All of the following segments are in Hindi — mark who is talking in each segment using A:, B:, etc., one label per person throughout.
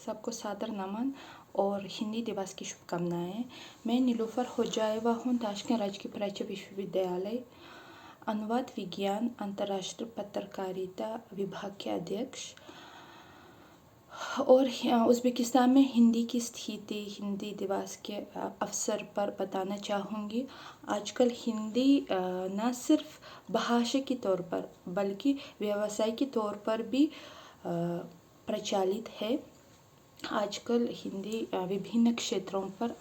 A: सबको सादर नमन और हिंदी दिवस की शुभकामनाएं। मैं नीलूफर होजाएवा हूँ, ताशकंद राजकीय प्राच्य विश्वविद्यालय अनुवाद विज्ञान अंतर्राष्ट्रीय पत्रकारिता विभाग के अध्यक्ष। और उज़्बेकिस्तान में हिंदी की स्थिति हिंदी दिवस के अवसर पर बताना चाहूँगी। आजकल हिंदी न सिर्फ भाषा के तौर पर बल्कि व्यवसाय के तौर पर भी प्रचलित है। आजकल हिंदी विभिन्न क्षेत्रों पर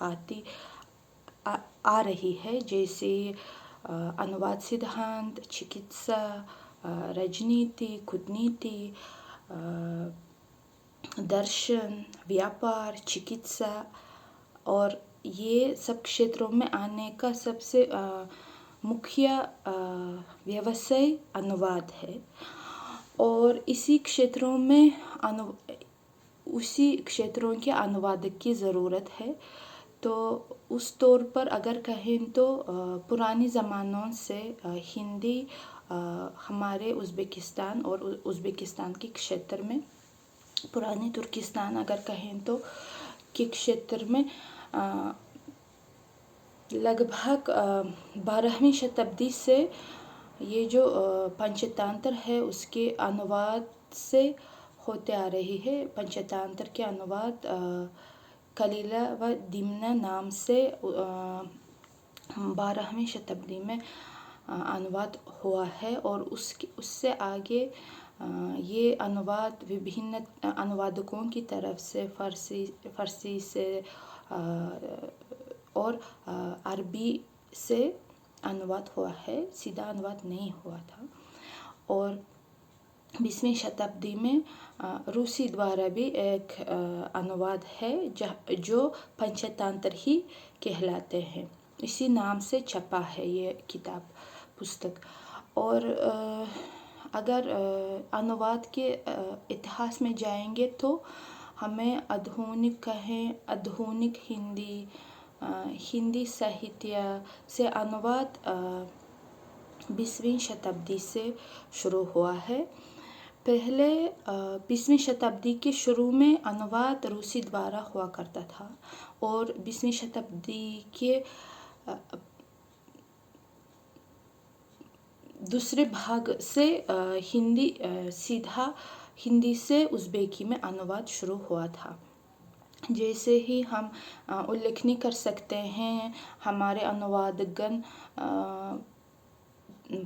A: आ रही है, जैसे अनुवाद सिद्धांत, चिकित्सा, राजनीति, कूटनीति, दर्शन, व्यापार, चिकित्सा, और ये सब क्षेत्रों में आने का सबसे मुख्य व्यवसाय अनुवाद है। और उसी क्षेत्रों के अनुवादक की ज़रूरत है। तो उस तौर पर अगर कहें तो पुराने ज़मानों से हिंदी हमारे उज़्बेकिस्तान और उज़्बेकिस्तान के क्षेत्र में, पुराने तुर्किस्तान अगर कहें तो के क्षेत्र में लगभग 12वीं शताब्दी से ये जो पंचतंत्र है उसके अनुवाद से होते आ रही है। पंचतंत्र के अनुवाद कलीला व दिमना नाम से 12वीं शताब्दी में अनुवाद हुआ है। और उससे आगे ये अनुवाद विभिन्न अनुवादकों की तरफ से फ़ारसी से और अरबी से अनुवाद हुआ है, सीधा अनुवाद नहीं हुआ था। और 20वीं शताब्दी में रूसी द्वारा भी एक अनुवाद है जो पंचतंत्र ही कहलाते हैं। इसी नाम से छपा है ये पुस्तक। और अगर अनुवाद के इतिहास में जाएंगे तो हमें आधुनिक हिंदी साहित्य से अनुवाद 20वीं शताब्दी से शुरू हुआ है। पहले 20वीं शताब्दी के शुरू में अनुवाद रूसी द्वारा हुआ करता था, और 20वीं शताब्दी के दूसरे भाग से सीधा हिंदी से उज़्बेकी में अनुवाद शुरू हुआ था। जैसे ही हम उल्लेखनीय कर सकते हैं, हमारे अनुवादकगण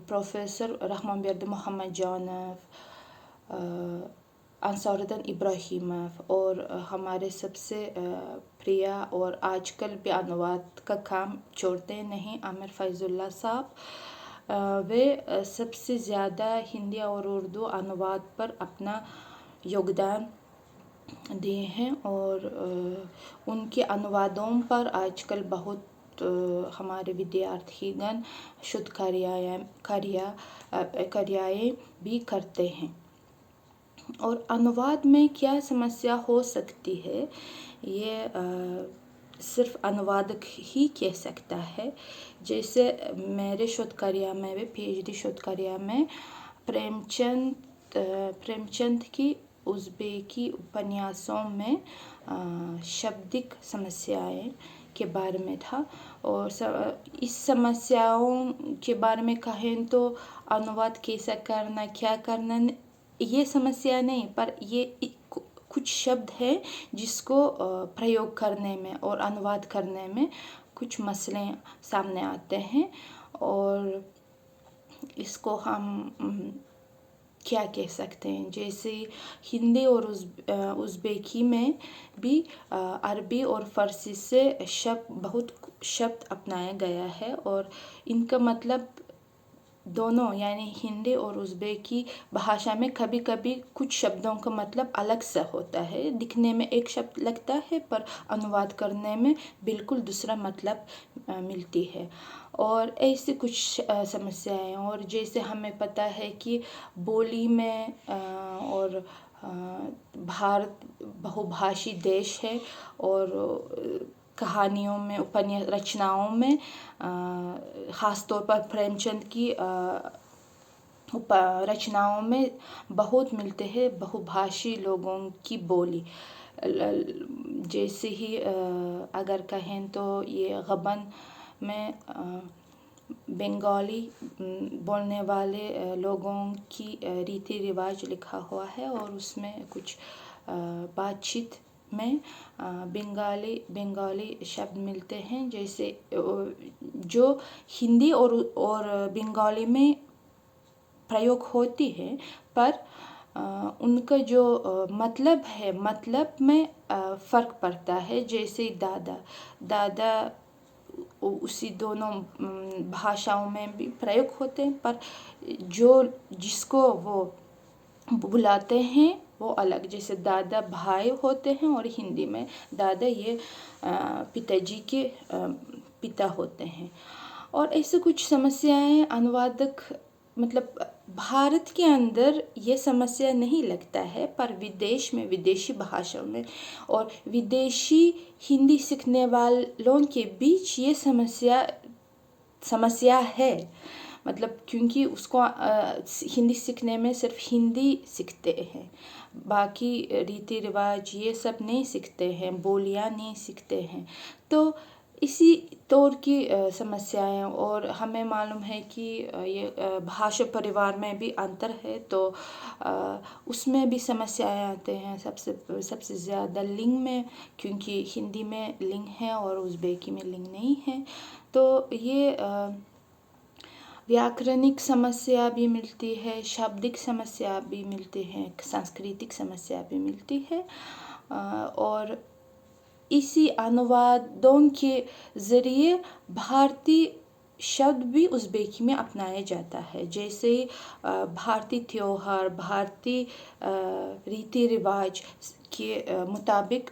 A: प्रोफेसर रहमान बेर्द मोहम्मद जानफ, अंसारुद्दीन इब्राहिमोव, और हमारे सबसे प्रिय और आजकल भी अनुवाद का काम छोड़ते नहीं आमिर फैजुल्लाह साहब, वे सबसे ज़्यादा हिंदी और उर्दू अनुवाद पर अपना योगदान दिए हैं। और उनके अनुवादों पर आजकल बहुत हमारे विद्यार्थीगण शोध कार्याएं भी करते हैं। और अनुवाद में क्या समस्या हो सकती है, ये सिर्फ अनुवादक ही कह सकता है। जैसे मेरे शोध कार्य में भी, PhD शोध कार्य में प्रेमचंद की उज़्बेकी उपन्यासों में शाब्दिक समस्याएं के बारे में था। और इस समस्याओं के बारे में कहें तो अनुवाद कैसा करना, क्या करना, ये समस्या नहीं, पर ये कुछ शब्द है जिसको प्रयोग करने में और अनुवाद करने में कुछ मसले सामने आते हैं। और इसको हम क्या कह सकते हैं, जैसे हिंदी और उज़्बेकी में भी अरबी और फ़ारसी से बहुत शब्द अपनाया गया है, और इनका मतलब दोनों यानी हिंदी और उज़्बेकी भाषा में कभी कभी कुछ शब्दों का मतलब अलग सा होता है। दिखने में एक शब्द लगता है पर अनुवाद करने में बिल्कुल दूसरा मतलब मिलती है। और ऐसे कुछ समस्याएं, और जैसे हमें पता है कि बोली में और भारत बहुभाषी देश है, और कहानियों में, उपन्यास रचनाओं में ख़ास तौर पर प्रेमचंद की रचनाओं में बहुत मिलते हैं बहुभाषी लोगों की बोली। जैसे ही अगर कहें तो ये गबन में बंगाली बोलने वाले लोगों की रीति रिवाज लिखा हुआ है और उसमें कुछ बातचीत में बंगाली शब्द मिलते हैं, जैसे जो हिंदी और बंगाली में प्रयोग होती है, पर उनका जो मतलब है, मतलब में फ़र्क पड़ता है। जैसे दादा उसी दोनों भाषाओं में भी प्रयोग होते हैं, पर जिसको वो बुलाते हैं वो अलग। जैसे दादा भाई होते हैं और हिंदी में दादा ये पिताजी के पिता होते हैं। और ऐसे कुछ समस्याएं अनुवादक मतलब भारत के अंदर ये समस्या नहीं लगता है, पर विदेश में विदेशी भाषाओं में और विदेशी हिंदी सीखने वालों के बीच ये समस्या है। मतलब क्योंकि उसको हिंदी सीखने में सिर्फ हिंदी सीखते हैं, बाकी रीति रिवाज ये सब नहीं सीखते हैं, बोलियां नहीं सीखते हैं। तो इसी तौर की समस्याएं, और हमें मालूम है कि ये भाषा परिवार में भी अंतर है, तो उसमें भी समस्याएं आते हैं। सबसे ज़्यादा लिंग में, क्योंकि हिंदी में लिंग है और उज़्बेकी में लिंग नहीं है, तो ये व्याकरणिक समस्या भी मिलती है, शाब्दिक समस्या भी मिलती है, सांस्कृतिक समस्या भी मिलती है। और इसी अनुवादों के ज़रिए भारतीय शब्द भी उज़्बेकी में अपनाया जाता है। जैसे भारतीय त्योहार, भारतीय रीति रिवाज के मुताबिक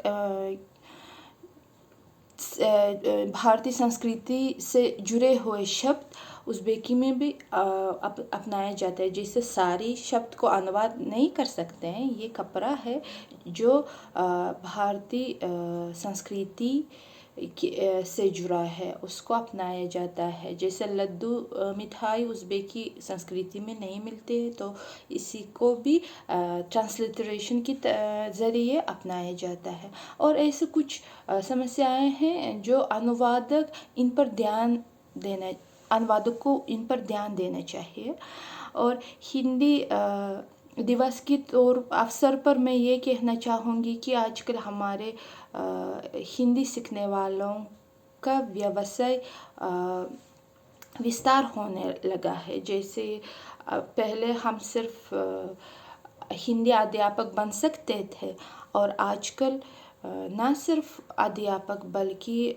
A: भारतीय संस्कृति से जुड़े हुए शब्द उज़्बेकी में भी अपनाया जाता है। जैसे सारी शब्द को अनुवाद नहीं कर सकते हैं, ये कपड़ा है जो भारतीय संस्कृति से जुड़ा है, उसको अपनाया जाता है। जैसे लड्डू मिठाई उज़्बेकी संस्कृति में नहीं मिलते हैं, तो इसी को भी ट्रांसलिटरेशन के ज़रिए अपनाया जाता है। और ऐसे कुछ समस्याएं हैं जो अनुवादक को इन पर ध्यान देना चाहिए। और हिंदी दिवस के अवसर पर मैं ये कहना चाहूँगी कि आजकल हमारे हिंदी सीखने वालों का व्यवसाय विस्तार होने लगा है। जैसे पहले हम सिर्फ हिंदी अध्यापक बन सकते थे, और आजकल न सिर्फ अध्यापक बल्कि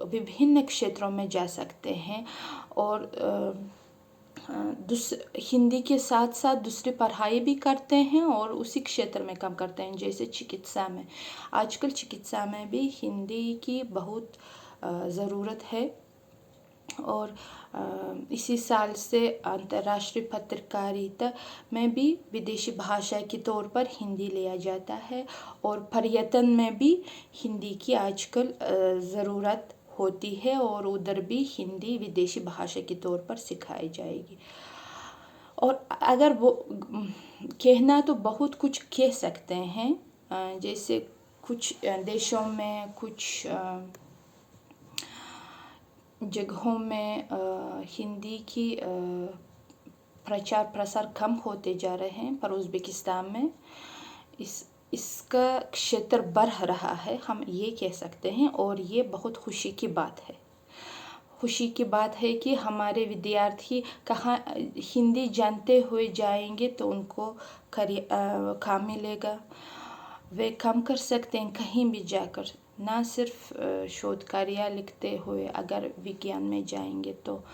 A: विभिन्न क्षेत्रों में जा सकते हैं और हिंदी के साथ साथ दूसरी पढ़ाई भी करते हैं और उसी क्षेत्र में काम करते हैं। जैसे चिकित्सा में, आजकल चिकित्सा में भी हिंदी की बहुत ज़रूरत है। और इसी साल से अंतर्राष्ट्रीय पत्रकारिता में भी विदेशी भाषा के तौर पर हिंदी लिया जाता है, और पर्यटन में भी हिंदी की आजकल ज़रूरत होती है, और उधर भी हिंदी विदेशी भाषा के तौर पर सिखाई जाएगी। और अगर वो कहना तो बहुत कुछ कह सकते हैं, जैसे कुछ देशों में, कुछ जगहों में हिंदी की प्रचार प्रसार कम होते जा रहे हैं, पर उज़्बेकिस्तान में इसका क्षेत्र बढ़ रहा है, हम ये कह सकते हैं। और ये बहुत खुशी की बात है। खुशी की बात है कि हमारे विद्यार्थी कहाँ हिंदी जानते हुए जाएंगे तो उनको काम मिलेगा, वे काम कर सकते हैं कहीं भी जाकर, ना सिर्फ शोध कार्य लिखते हुए। अगर विज्ञान में जाएंगे तो,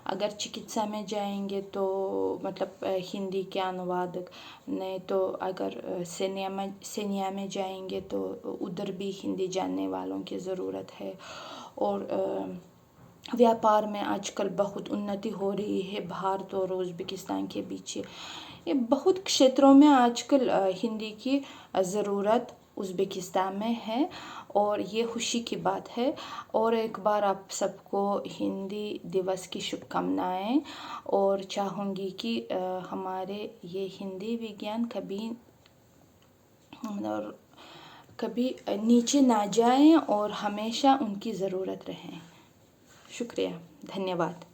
A: अगर चिकित्सा में जाएंगे तो मतलब हिंदी के अनुवादक, नहीं तो अगर सैन्य में जाएंगे तो उधर भी हिंदी जानने वालों की ज़रूरत है। और व्यापार में आजकल बहुत उन्नति हो रही है भारत और उज़्बेकिस्तान के बीच। ये बहुत क्षेत्रों में आजकल हिंदी की ज़रूरत उज़्बेकिस्तान में है और ये खुशी की बात है। और एक बार आप सबको हिंदी दिवस की शुभकामनाएं, और चाहूँगी कि हमारे ये हिंदी विज्ञान कभी नीचे ना जाएं और हमेशा उनकी ज़रूरत रहें। शुक्रिया, धन्यवाद।